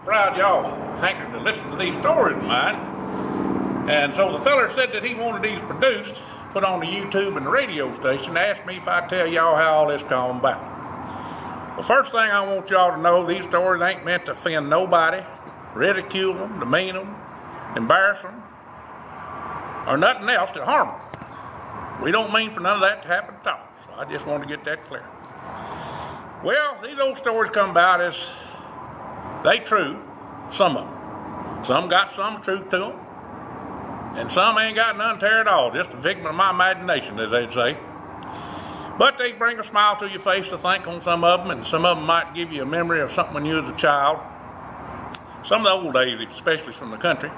Proud y'all hankered to listen to these stories of mine. And so the feller said that he wanted these produced, put on the YouTube and the radio station, asked me if I'd tell y'all how all this come about. The first thing I want y'all to know, these stories ain't meant to offend nobody, ridicule them, demean them, embarrass them, or nothing else to harm them. We don't mean for none of that to happen at all. So I just want to get that clear. Well, these old stories come about as they true, some of them. Some got some truth to them, and some ain't got none to at all, just a figment of my imagination, as they'd say. But they bring a smile to your face to think on some of them, and some of them might give you a memory of something when you was a child. Some of the old days, especially from the country.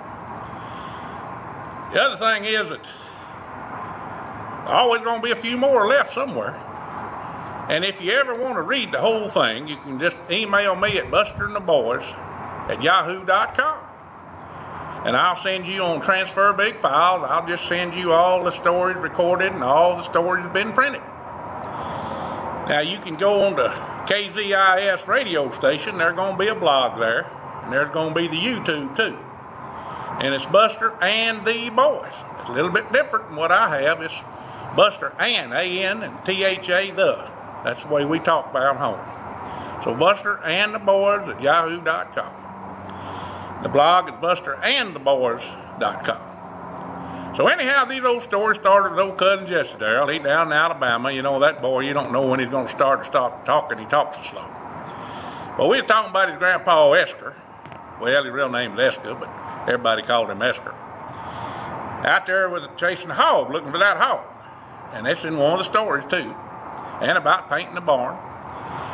The other thing is that there's always going to be a few more left somewhere. And if you ever want to read the whole thing, you can just email me at busterandtheboys@yahoo.com. And I'll send you on transfer big files. I'll just send you all the stories recorded and all the stories have been printed. Now you can go on to KZIS radio station. There's going to be a blog there. And there's going to be the YouTube too. And it's Buster and the Boys. It's a little bit different than what I have. It's Buster and A-N and T-H-A the. That's the way we talk about home. So Buster and the Boys at yahoo.com. The blog is busterandtheboys.com. So anyhow, these old stories started with old cousin Jesse Darrell. He down in Alabama. You know that boy, you don't know when he's going to start or stop talking. He talks so slow. Well, we were talking about his grandpa Esker. Well, his real name is Esker, but everybody called him Esker. Out there with chasing a hog, looking for that hog. And that's in one of the stories too. And about painting the barn.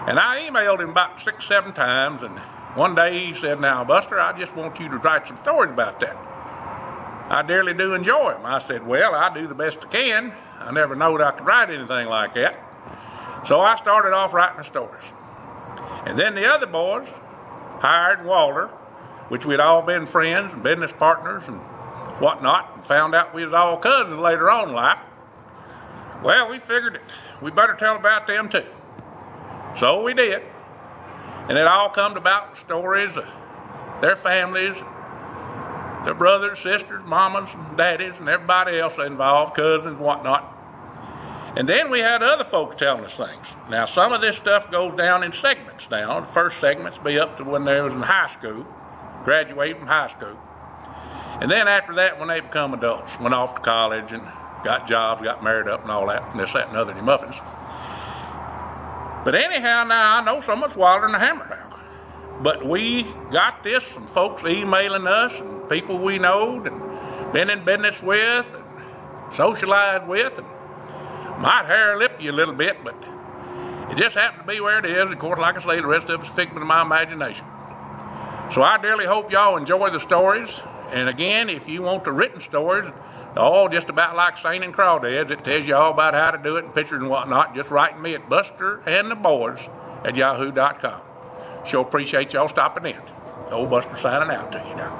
And I emailed him about 6-7 times, and one day he said, "Now, Buster, I just want you to write some stories about that. I dearly do enjoy them." I said, "Well, I do the best I can. I never knowed I could write anything like that." So I started off writing the stories. And then the other boys hired Walter, which we'd all been friends and business partners and whatnot, and found out we was all cousins later on in life. Well, we figured we better tell about them too. So we did. And it all come about stories of their families, their brothers, sisters, mamas, and daddies, and everybody else involved, cousins, whatnot. And then we had other folks telling us things. Now, some of this stuff goes down in segments now. The first segments be up to when they was in high school, graduated from high school. And then after that, when they become adults, went off to college and got jobs, got married up and all that, and this, that, and other, and muffins. But anyhow, now I know so much wilder than a hammer now. But we got this from folks emailing us and people we knowed and been in business with and socialized with, and might hair lip you a little bit, but it just happened to be where it is. Of course, like I say, the rest of it's a figment of my imagination. So I dearly hope y'all enjoy the stories. And again, if you want the written stories, all just about like St. and Crawdads, it tells you all about how to do it and pictures and whatnot. Just write me at busterandtheboys@yahoo.com. Sure appreciate y'all stopping in. Old Buster signing out to you now.